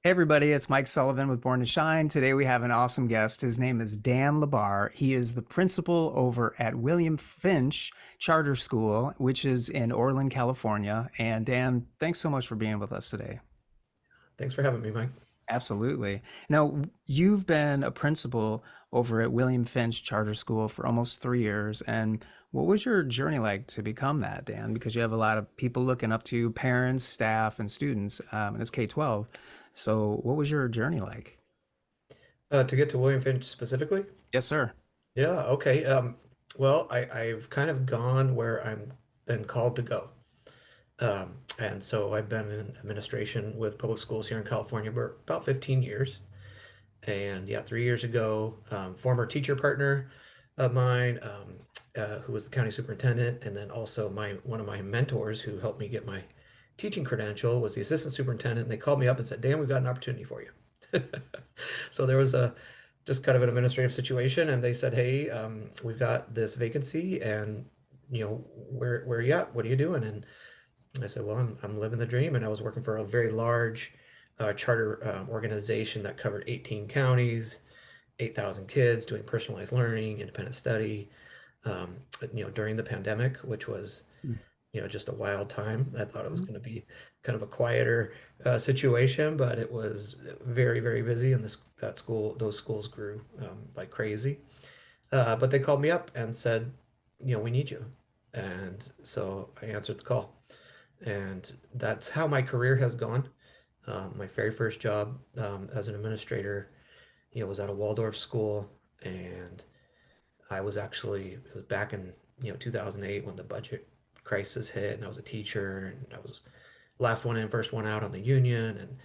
Hey everybody, it's Mike Sullivan with Born to Shine. Today we have an awesome guest. His name is Dan Labar. He is the principal over at William Finch Charter School, which is in Orland, California. And Dan, thanks so much for being with us today. Thanks for having me, Mike. Absolutely. Now, you've been a principal over at William Finch Charter School for almost 3 years. And what was your journey like to become that, Dan? Because you have a lot of people looking up to you, parents, staff, and students, and it's K-12. So, what was your journey like? To get to William Finch specifically, Yes, sir. yeah, okay. Well, I've kind of gone where I'm been called to go. And so I've been in administration with public schools here in California for about 15 years. And yeah, 3 years ago, former teacher partner of mine, who was the county superintendent, and then also my one of my mentors who helped me get my teaching credential was the assistant superintendent. And they called me up and said, Dan, we've got an opportunity for you. So there was a just kind of an administrative situation, and they said, "Hey, we've got this vacancy, and where are you at? What are you doing?" And I said, "Well, I'm living the dream." And I was working for a very large charter organization that covered 18 counties, 8,000 kids, doing personalized learning, independent study. During the pandemic, which was just a wild time. I thought it was Mhm. going to be kind of a quieter situation, but it was very, very busy, and those schools grew like crazy. But they called me up and said, we need you, and so I answered the call, and that's how my career has gone. My very first job as an administrator, was at a Waldorf school, and it was back in 2008 when the budget crisis hit, and I was a teacher, and I was last one in, first one out on the union, and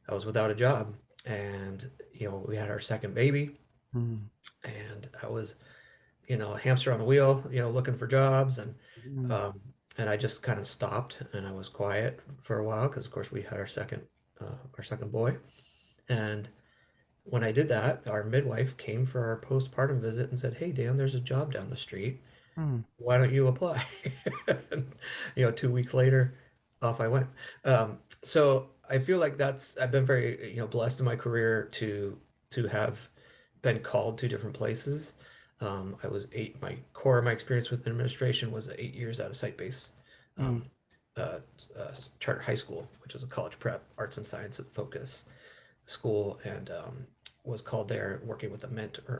I was without a job. And we had our second baby, Mm. and I was a hamster on the wheel, looking for jobs, Mm. um, and I just kind of stopped, and I was quiet for a while because, of course, we had our second boy. And when I did that, our midwife came for our postpartum visit and said, "Hey, Dan, there's a job down the street. Mm. Why don't you apply?" And, 2 weeks later, off I went. So I feel like I've been very, blessed in my career to have been called to different places. My core of my experience with administration was 8 years at a site-based Mm. um, uh, charter high school, which was a college prep arts and science focus school, and was called there working with a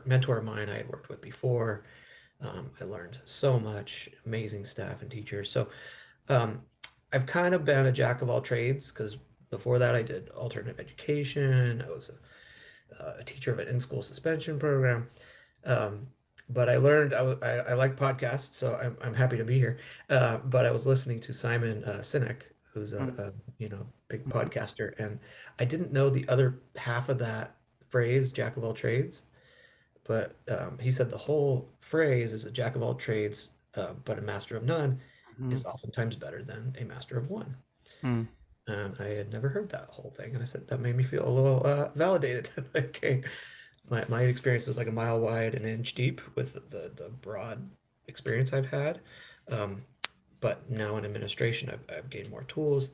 mentor of mine I had worked with before. I learned so much, amazing staff and teachers. So um, I've kind of been a jack of all trades because before that I did alternative education. I was a teacher of an in-school suspension program. Um, but I learned I like podcasts, so I'm happy to be here. But I was listening to Simon Sinek, who's Mm. a big Mhm. podcaster, and I didn't know the other half of that phrase, jack of all trades. But he said the whole phrase is a jack of all trades, but a master of none Mhm. is oftentimes better than a master of one. Mm. And I had never heard that whole thing. And I said, that made me feel a little validated. Okay, my experience is like a mile wide and an inch deep with the broad experience I've had. Um, but now in administration, I've gained more tools.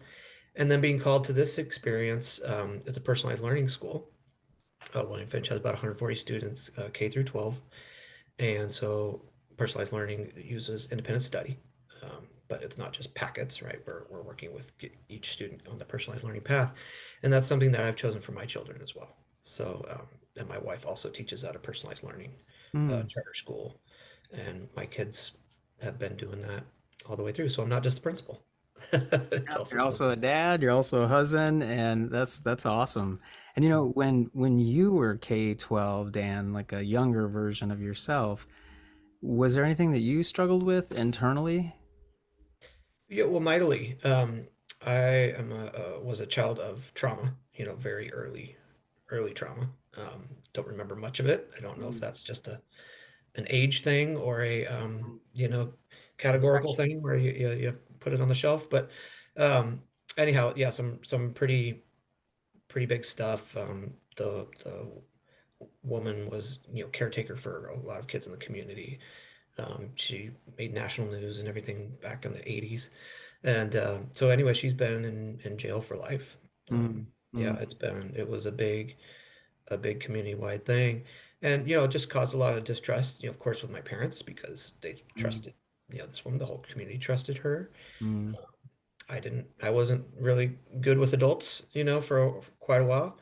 And then being called to this experience, it's a personalized learning school. William Finch has about 140 students, K through 12. And so personalized learning uses independent study, but it's not just packets, right? We're working with each student on the personalized learning path. And that's something that I've chosen for my children as well. So, and my wife also teaches at a personalized learning Mm. charter school. And my kids have been doing that all the way through. So I'm not just the principal. It's Yep. also You're also a dad, you're also a husband, and that's awesome. And when you were K-12, Dan, like a younger version of yourself, was there anything that you struggled with internally? yeah, well, mightily. I was a child of trauma, very early trauma. Don't remember much of it. I don't know if Mm. that's just an age thing or a Mm. categorical Rejection. thing where you put it on the shelf. But um, anyhow, yeah, some pretty big stuff. The woman was caretaker for a lot of kids in the community. She made national news and everything back in the 80s. And so anyway, she's been in jail for life. Um, Mm. Yeah, Mm, it was a big community-wide thing. And, it just caused a lot of distrust, of course, with my parents because they mm, trusted, this woman, the whole community trusted her. mm, I wasn't really good with adults, for quite a while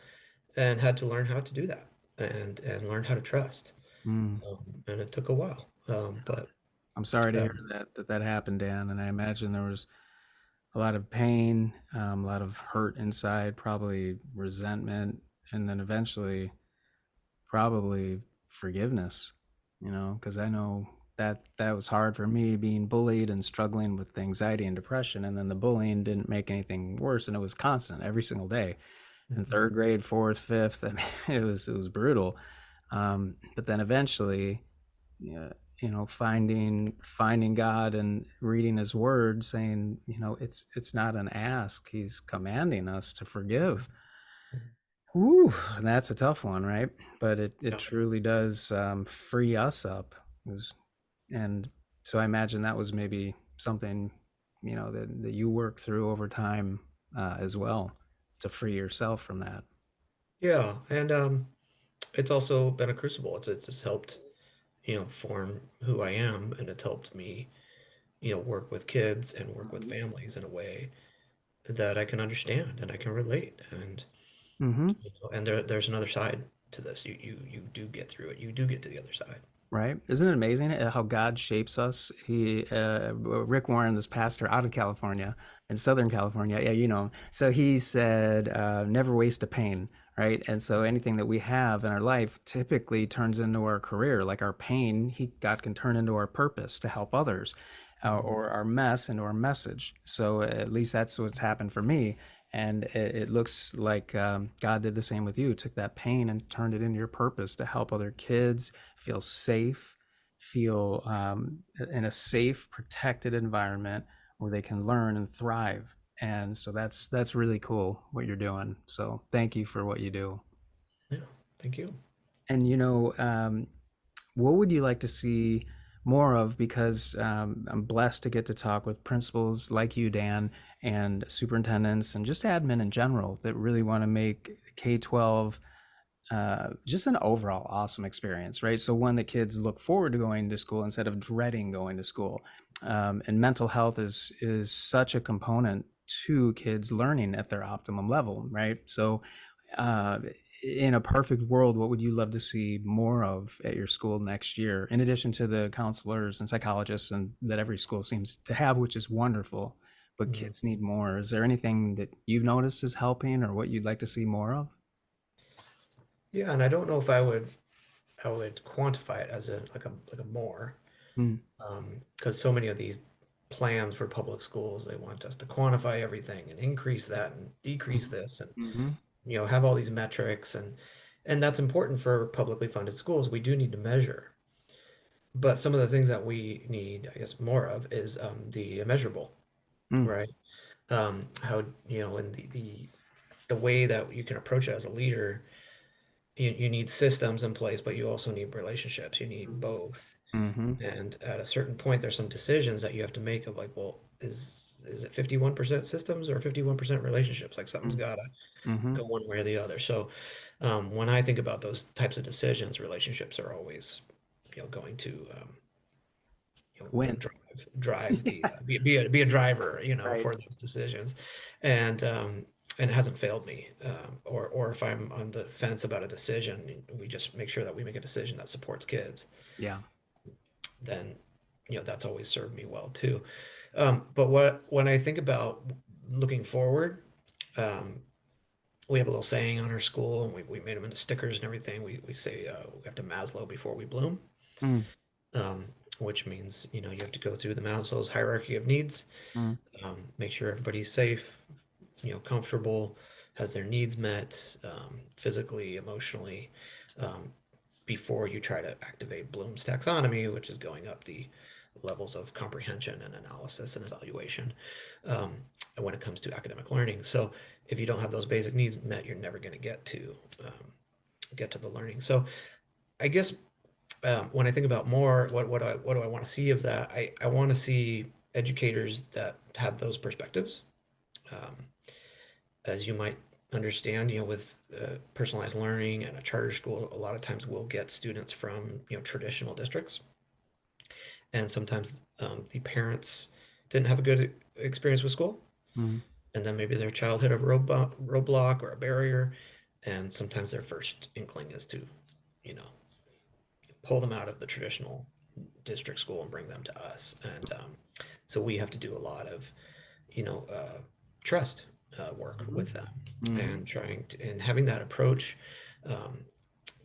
and had to learn how to do that and learn how to trust. mm. And it took a while. But I'm sorry to hear um, that happened, Dan. And I imagine there was a lot of pain, a lot of hurt inside, probably resentment, and then eventually probably forgiveness, because I know that was hard for me being bullied and struggling with anxiety and depression. And then the bullying didn't make anything worse. And it was constant every single day in mhm. third grade, fourth, fifth. I mean, it was brutal. But then eventually, yeah, finding God and reading His Word, saying, it's not an ask; He's commanding us to forgive. Woo, that's a tough one, right? But it Yeah. truly does free us up, and so I imagine that was maybe something that you worked through over time as well to free yourself from that. Yeah. And it's also been a crucible. It's helped, form who I am, and it's helped me, work with kids and work with families in a way that I can understand and I can relate. And Mm-hmm. and there's another side to this. You do get through it. You do get to the other side. Right? Isn't it amazing how God shapes us? Rick Warren, this pastor out of California, in Southern California, yeah, So he said, never waste a pain, right? And so anything that we have in our life typically turns into our career. Like our pain, God can turn into our purpose to help others, Mhm. or our mess into our message. So at least that's what's happened for me. And it looks like God did the same with you, took that pain and turned it into your purpose to help other kids feel safe, feel in a safe, protected environment where they can learn and thrive. And so that's really cool what you're doing. So thank you for what you do. Yeah. Thank you. And what would you like to see more of? Because I'm blessed to get to talk with principals like you, Dan, and superintendents and just admin in general that really want to make K-12 just an overall awesome experience, right? So one that kids look forward to going to school instead of dreading going to school. And mental health is such a component to kids learning at their optimum level, right? So uh, in a perfect world, what would you love to see more of at your school next year, in addition to the counselors and psychologists and that every school seems to have, which is wonderful, but Mhm. kids need more. Is there anything that you've noticed is helping or what you'd like to see more of? Yeah, and I don't know if I would quantify it as a more, Mm, because so many of these plans for public schools, they want us to quantify everything and increase that and decrease mm, this and mhm, have all these metrics and that's important for publicly funded schools. We do need to measure. But some of the things that we need, I guess, more of is the immeasurable, mm, right? How, and the way that you can approach it as a leader, you need systems in place, but you also need relationships. You need both. mhm, And at a certain point, there's some decisions that you have to make of like, well, is it 51% systems or 51% relationships? Like something's mm, gotta mhm. go one way or the other. So when I think about those types of decisions, relationships are always, going to Win. drive the be a driver, Right. for those decisions, and and it hasn't failed me. Or if I'm on the fence about a decision, we just make sure that we make a decision that supports kids. Yeah. Then, that's always served me well too. But when I think about looking forward, um, we have a little saying on our school, and we made them into stickers and everything. We say we have to Maslow before we bloom, Mm, um, which means you have to go through the Maslow's hierarchy of needs, mm, make sure everybody's safe, comfortable, has their needs met, physically, emotionally, um, before you try to activate Bloom's taxonomy, which is going up the levels of comprehension and analysis and evaluation, um, when it comes to academic learning. So if you don't have those basic needs met, you're never going to get to the learning. So I guess when I think about more, what do I want to see of that? I want to see educators that have those perspectives. Um, as you might understand, with personalized learning and a charter school, a lot of times we'll get students from, traditional districts. And sometimes the parents didn't have a good experience with school. Mm, And then maybe their child hit a roadblock or a barrier. And sometimes their first inkling is to, you know, pull them out of the traditional district school and bring them to us. And so we have to do a lot of, trust work mhm, with them mhm, and trying to, and having that approach um,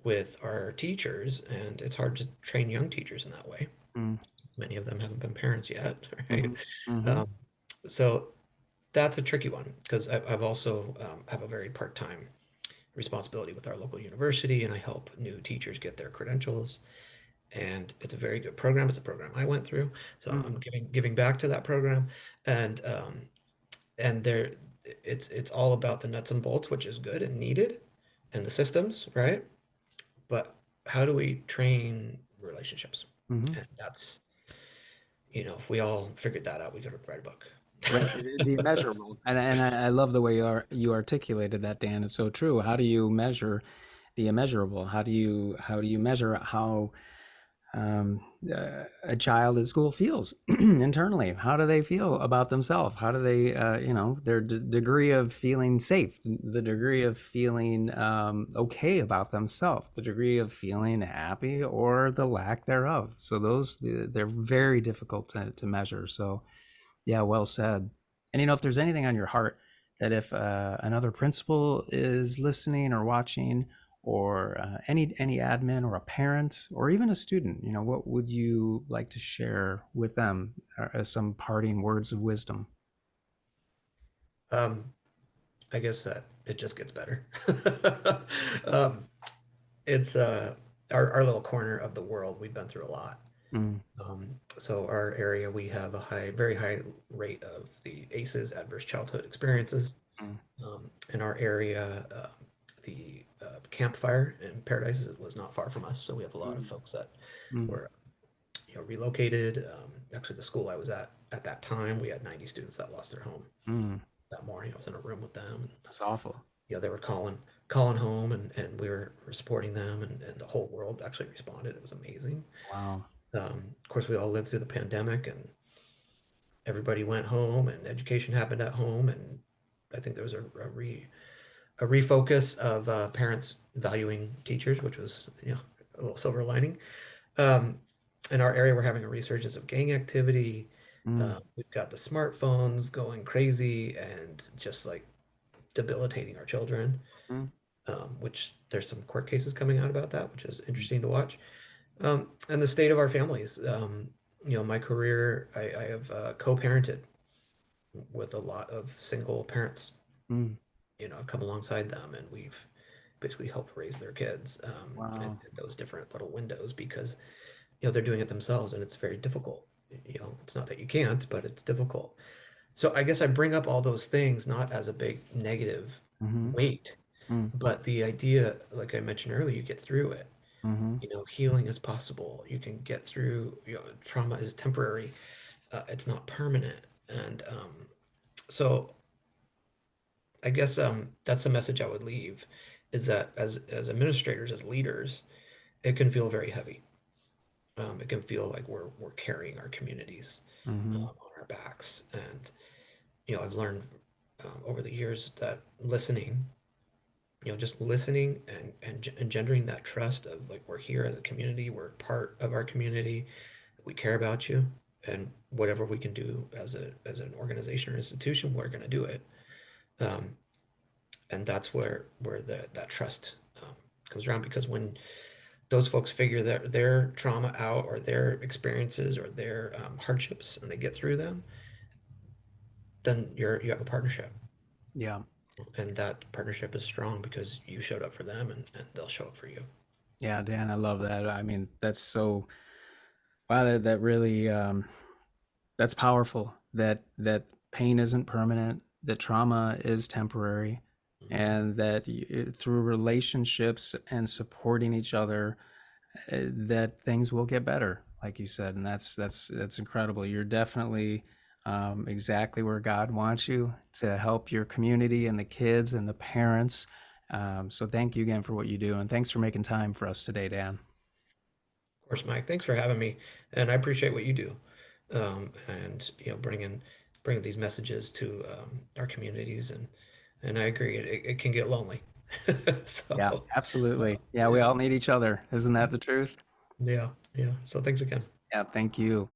with our teachers. And it's hard to train young teachers in that way. mm, Many of them haven't been parents yet, right? mhm, mhm, Um, so that's a tricky one because I've also have a very part-time responsibility with our local university, and I help new teachers get their credentials. And it's a very good program. It's a program I went through, so I'm mm, giving back to that program. And there, it's all about the nuts and bolts, which is good and needed, and the systems, right? But how do we train relationships? mhm. And that's, if we all figured that out, we could write a book. Right, the immeasurable, and I love the way you articulated that, Dan. It's so true. How do you measure the immeasurable? How do you measure how um, a child at school feels internally? How do they feel about themselves? How do they, their degree of feeling safe, the degree of feeling okay about themselves, the degree of feeling happy or the lack thereof. So they're very difficult to measure. So yeah, well said. And if there's anything on your heart that if another principal is listening or watching, or any admin or a parent or even a student, what would you like to share with them as some parting words of wisdom? um, I guess that it just gets better. um, it's our little corner of the world. We've been through a lot. Mm, So our area, we have a very high rate of the ACEs, adverse childhood experiences. mm, In our area, the campfire in Paradise was not far from us, so we have a lot of mm, folks that mm, were, relocated. Actually, the school I was at that time, we had 90 students that lost their home mm. that morning. I was in a room with them, and That's awful. they were calling home, and we were supporting them, and the whole world actually responded. It was amazing. Wow. Of course, we all lived through the pandemic, and everybody went home, and education happened at home, and I think there was a refocus of parents valuing teachers, which was, a little silver lining. Um, in our area, we're having a resurgence of gang activity. Mm, We've got the smartphones going crazy and just like debilitating our children, mm, which there's some court cases coming out about that, which is interesting to watch. And the state of our families. My career, I have co-parented with a lot of single parents. mm. I've come alongside them, and we've basically helped raise their kids Wow. in those different little windows because they're doing it themselves, and it's very difficult. It's not that you can't, but it's difficult. So I guess I bring up all those things not as a big negative Mm-hmm. weight, Mm, but the idea, like I mentioned earlier, you get through it. mm-hmm. Healing is possible. You can get through. Trauma is temporary. It's not permanent. And so I guess that's the message I would leave, is that as administrators, as leaders, it can feel very heavy. It can feel like we're carrying our communities Mm-hmm. on our backs. And I've learned over the years that listening, just listening and engendering that trust of like, we're here as a community, we're part of our community, we care about you, and whatever we can do as an organization or institution, we're going to do it. Um, and that's where that trust comes around, because when those folks figure their trauma out, or their experiences, or their hardships, and they get through them, then you have a partnership, Yeah. and that partnership is strong because you showed up for them, and they'll show up for you. Yeah, Dan, I love that. I mean, that's so wow, that really that's powerful. That pain isn't permanent, that trauma is temporary, Mhm. and that through relationships and supporting each other, that things will get better, like you said, and that's incredible. You're definitely exactly where God wants you to help your community and the kids and the parents. So thank you again for what you do, and thanks for making time for us today, Dan. Of course, Mike, thanks for having me, and I appreciate what you do, and bringing these messages to our communities, and I agree, it can get lonely. Yeah, So, absolutely. Yeah, we yeah, all need each other. Isn't that the truth? yeah, yeah. So thanks again. Yeah, thank you.